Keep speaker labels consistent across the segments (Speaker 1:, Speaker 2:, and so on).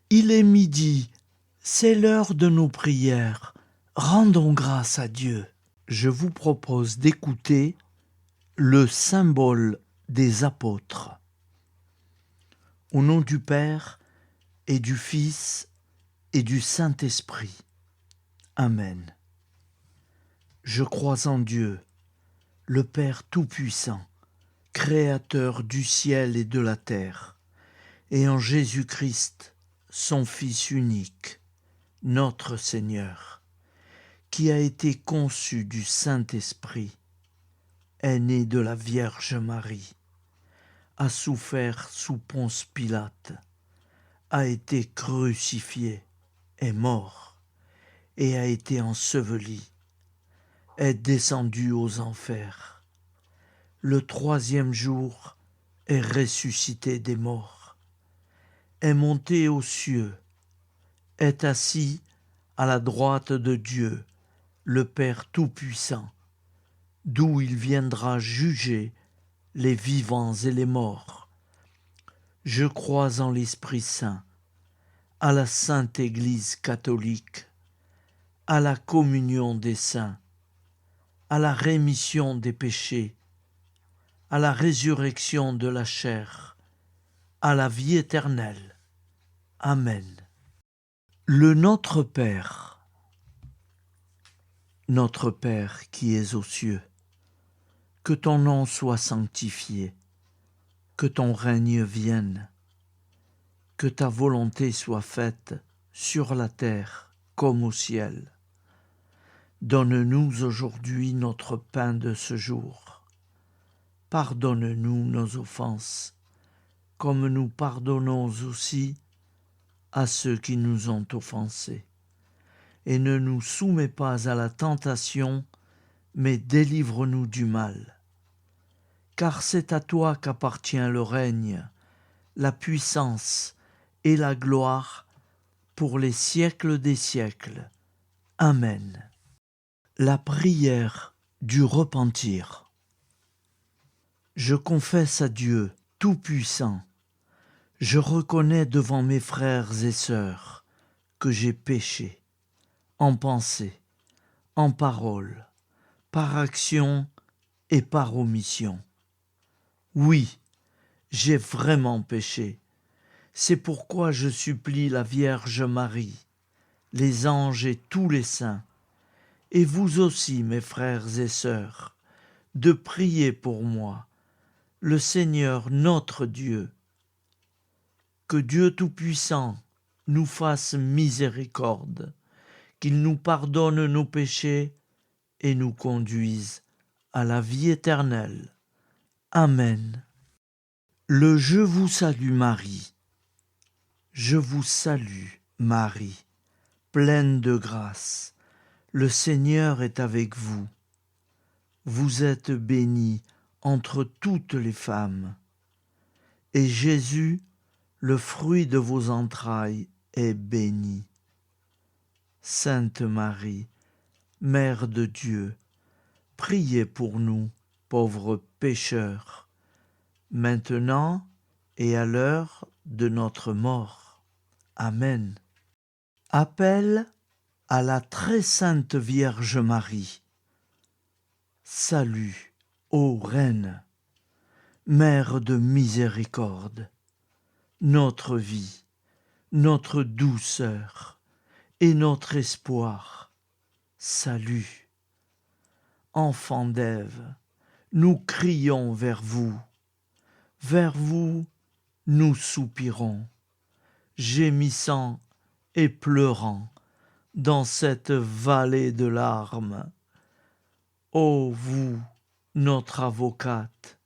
Speaker 1: Il est midi, c'est l'heure de nos prières. Rendons grâce à Dieu. Je vous propose d'écouter le symbole des apôtres. Au nom du Père et du Fils et du Saint-Esprit. Amen. Je crois en Dieu, le Père Tout-Puissant, Créateur du ciel et de la terre, et en Jésus-Christ, son Fils unique, notre Seigneur, qui a été conçu du Saint-Esprit, est né de la Vierge Marie, a souffert sous Ponce Pilate, a été crucifié, est mort, et a été enseveli, est descendu aux enfers. Le troisième jour est ressuscité des morts, est monté aux cieux, est assis à la droite de Dieu, le Père Tout-Puissant, d'où il viendra juger les vivants et les morts. Je crois en l'Esprit Saint, à la Sainte Église catholique, à la communion des saints, à la rémission des péchés, à la résurrection de la chair, à la vie éternelle. Amen. Le Notre Père. Notre Père qui es aux cieux, que ton nom soit sanctifié, que ton règne vienne, que ta volonté soit faite sur la terre comme au ciel. Donne-nous aujourd'hui notre pain de ce jour. Pardonne-nous nos offenses, comme nous pardonnons aussi à ceux qui nous ont offensés. Et ne nous soumets pas à la tentation, mais délivre-nous du mal. Car c'est à toi qu'appartient le règne, la puissance et la gloire pour les siècles des siècles. Amen. La prière du repentir. Je confesse à Dieu Tout-Puissant, je reconnais devant mes frères et sœurs que j'ai péché, en pensée, en parole, par action et par omission. Oui, j'ai vraiment péché. C'est pourquoi je supplie la Vierge Marie, les anges et tous les saints, et vous aussi, mes frères et sœurs, de prier pour moi, le Seigneur notre Dieu. Que Dieu Tout-Puissant nous fasse miséricorde, qu'il nous pardonne nos péchés et nous conduise à la vie éternelle. Amen. Le Je vous salue Marie. Je vous salue Marie, pleine de grâce. Le Seigneur est avec vous. Vous êtes bénie entre toutes les femmes. Et Jésus, le fruit de vos entrailles, est béni. Sainte Marie, Mère de Dieu, priez pour nous, pauvres pécheurs, maintenant et à l'heure de notre mort. Amen. Appel à la très sainte Vierge Marie. Salut, ô Reine, Mère de miséricorde, notre vie, notre douceur et notre espoir. Salut. Enfants d'Ève, nous crions vers vous nous soupirons, gémissant et pleurant dans cette vallée de larmes. Ô vous, notre avocate,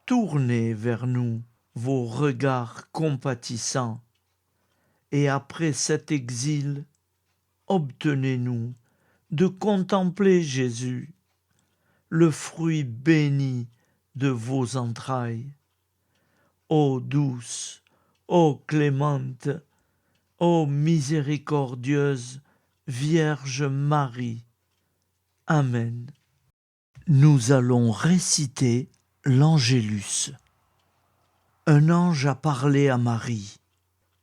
Speaker 1: tournez vers nous vos regards compatissants, et après cet exil, obtenez-nous de contempler Jésus, le fruit béni de vos entrailles. Ô douce, ô clémente, ô miséricordieuse Vierge Marie. Amen. Nous allons réciter l'Angélus. Un ange a parlé à Marie.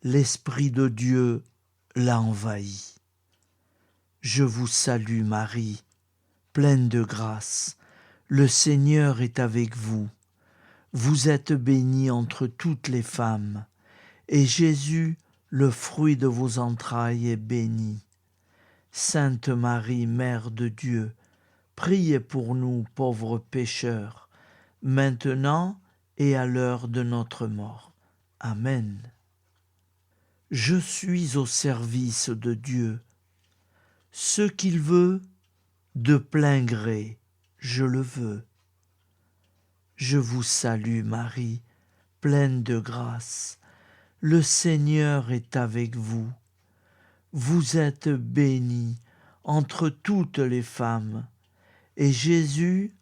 Speaker 1: l'Esprit de Dieu l'a envahi. Je vous salue Marie, pleine de grâce, le Seigneur est avec vous. Vous êtes bénie entre toutes les femmes, et Jésus, le fruit de vos entrailles, est béni. Sainte Marie, Mère de Dieu, priez pour nous pauvres pécheurs, maintenant et à l'heure de notre mort. Amen. Je suis au service de Dieu. Ce qu'il veut, de plein gré, je le veux. Je vous salue Marie, pleine de grâce. Le Seigneur est avec vous. Vous êtes bénie entre toutes les femmes, et Jésus,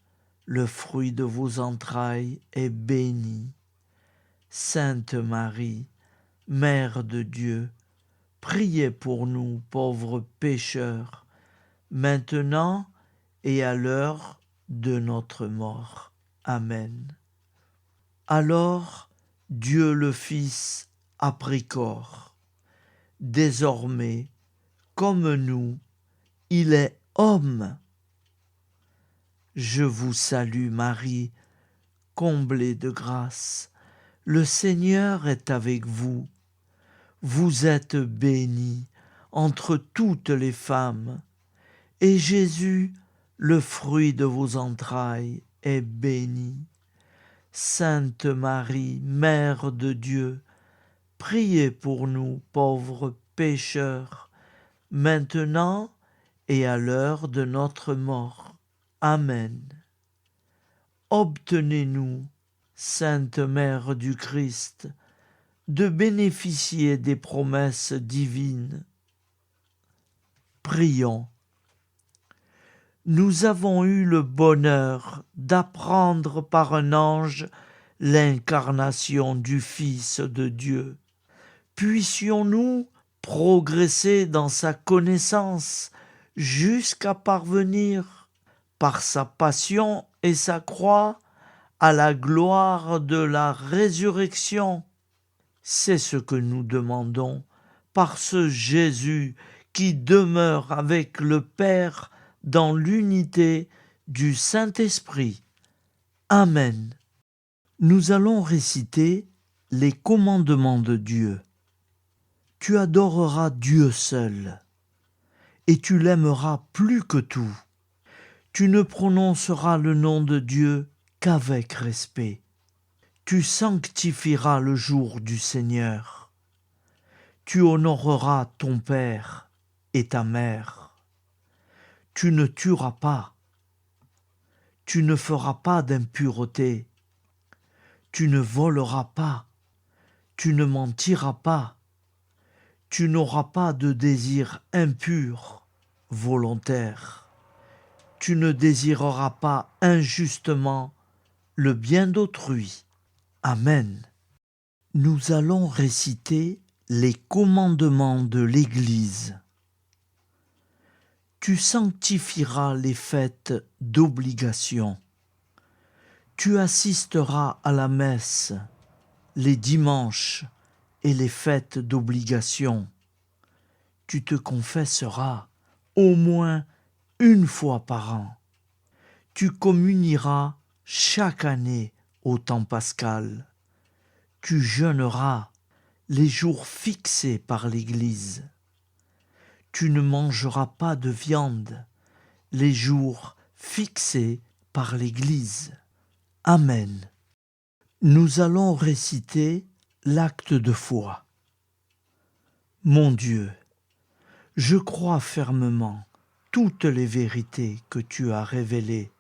Speaker 1: le fruit de vos entrailles, est béni. Sainte Marie, Mère de Dieu, priez pour nous pauvres pécheurs, maintenant et à l'heure de notre mort. Amen. Alors Dieu le Fils a pris corps. Désormais, comme nous, il est homme. Je vous salue Marie, comblée de grâce. Le Seigneur est avec vous. Vous êtes bénie entre toutes les femmes, et Jésus, le fruit de vos entrailles, est béni. Sainte Marie, Mère de Dieu, priez pour nous pauvres pécheurs, maintenant et à l'heure de notre mort. Amen. Obtenez-nous, Sainte Mère du Christ, de bénéficier des promesses divines. Prions. Nous avons eu le bonheur d'apprendre par un ange l'incarnation du Fils de Dieu. Puissions-nous progresser dans sa connaissance jusqu'à parvenir, par sa passion et sa croix, à la gloire de la résurrection. C'est ce que nous demandons par ce Jésus qui demeure avec le Père dans l'unité du Saint-Esprit. Amen. Nous allons réciter les commandements de Dieu. Tu adoreras Dieu seul, et tu l'aimeras plus que tout. Tu ne prononceras le nom de Dieu qu'avec respect. Tu sanctifieras le jour du Seigneur. Tu honoreras ton père et ta mère. Tu ne tueras pas. Tu ne feras pas d'impureté. Tu ne voleras pas. Tu ne mentiras pas. Tu n'auras pas de désir impur, volontaire. Tu ne désireras pas injustement le bien d'autrui. Amen. Nous allons réciter les commandements de l'Église. Tu sanctifieras les fêtes d'obligation. Tu assisteras à la messe les dimanches et les fêtes d'obligation. Tu te confesseras au moins une fois par an. Tu communieras chaque année au temps pascal. Tu jeûneras les jours fixés par l'Église. Tu ne mangeras pas de viande les jours fixés par l'Église. Amen. Nous allons réciter l'acte de foi. Mon Dieu, je crois fermement toutes les vérités que tu as révélées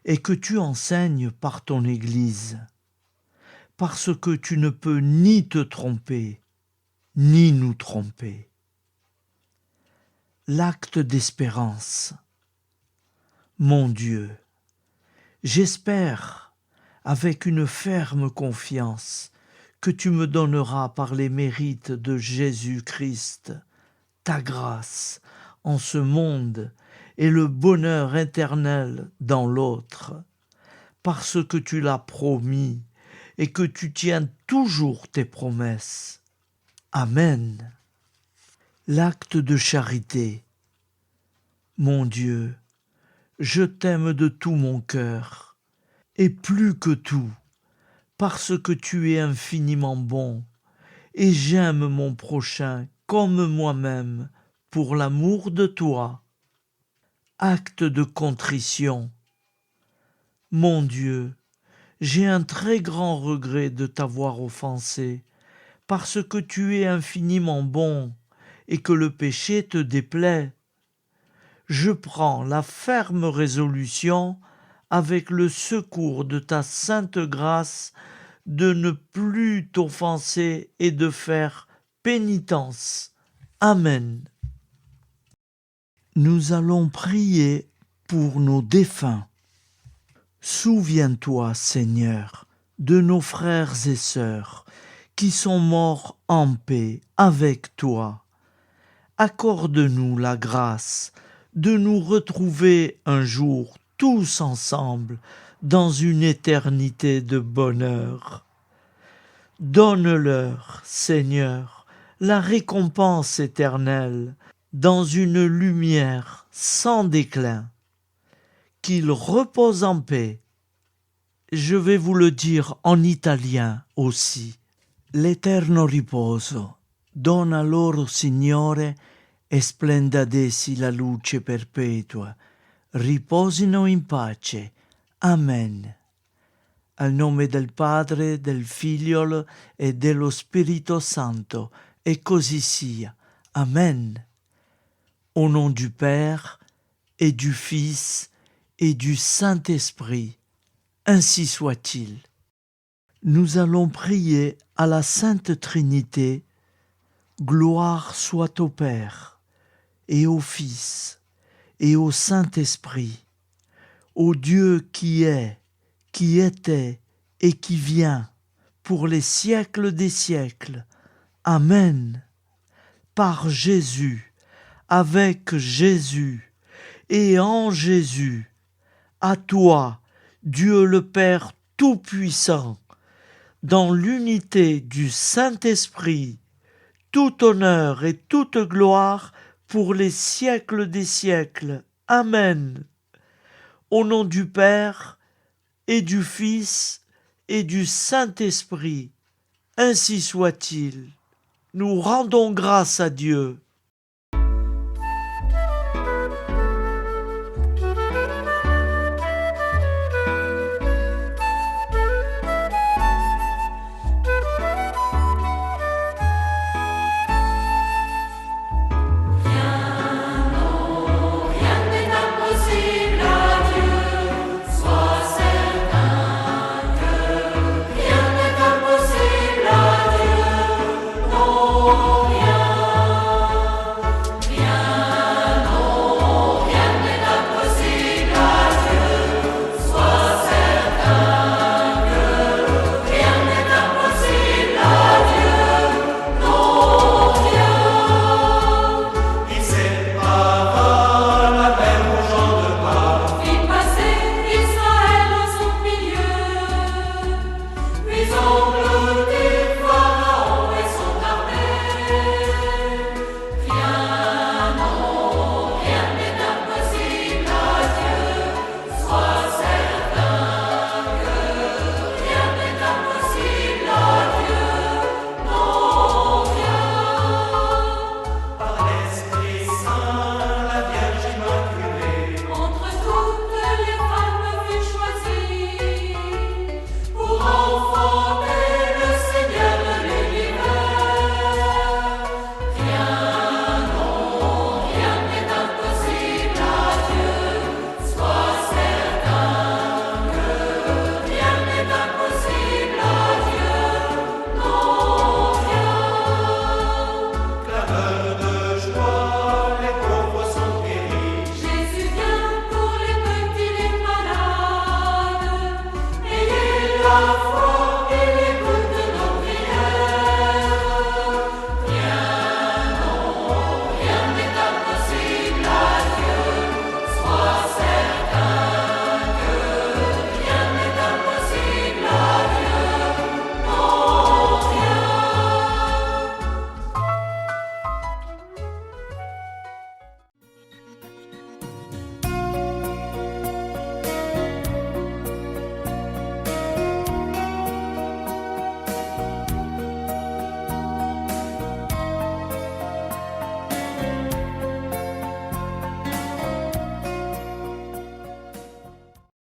Speaker 1: et que tu enseignes par ton Église, parce que tu ne peux ni te tromper, ni nous tromper. L'acte d'espérance. Mon Dieu, j'espère avec une ferme confiance que tu me donneras par les mérites de Jésus-Christ ta grâce en ce monde et le bonheur éternel dans l'autre, parce que tu l'as promis et que tu tiens toujours tes promesses. Amen. L'acte de charité. Mon Dieu, je t'aime de tout mon cœur, et plus que tout, parce que tu es infiniment bon, et j'aime mon prochain comme moi-même, pour l'amour de toi. Acte de contrition. Mon Dieu, j'ai un très grand regret de t'avoir offensé, parce que tu es infiniment bon, et que le péché te déplaît. Je prends la ferme résolution, avec le secours de ta sainte grâce, de ne plus t'offenser et de faire pénitence. Amen. Nous allons prier pour nos défunts. Souviens-toi, Seigneur, de nos frères et sœurs qui sont morts en paix avec toi. Accorde-nous la grâce de nous retrouver un jour tous ensemble dans une éternité de bonheur. Donne-leur, Seigneur, la récompense éternelle dans une lumière sans déclin. Qu'ils reposent en paix. Je vais vous le dire en italien aussi. L'eterno riposo dona loro, Signore, e splenda ad essi la luce perpetua. Riposino in pace. Amen. Al nome del Padre, del Figliolo e dello Spirito Santo, et così sia. Amen. Au nom du Père et du Fils et du Saint-Esprit, ainsi soit-il. Nous allons prier à la Sainte Trinité. Gloire soit au Père, et au Fils, et au Saint-Esprit, au Dieu qui est, qui était, et qui vient, pour les siècles des siècles. Amen. Par Jésus, avec Jésus, et en Jésus, à toi, Dieu le Père Tout-Puissant, dans l'unité du Saint-Esprit, tout honneur et toute gloire pour les siècles des siècles. Amen. Au nom du Père et du Fils et du Saint-Esprit, ainsi soit-il. Nous rendons grâce à Dieu.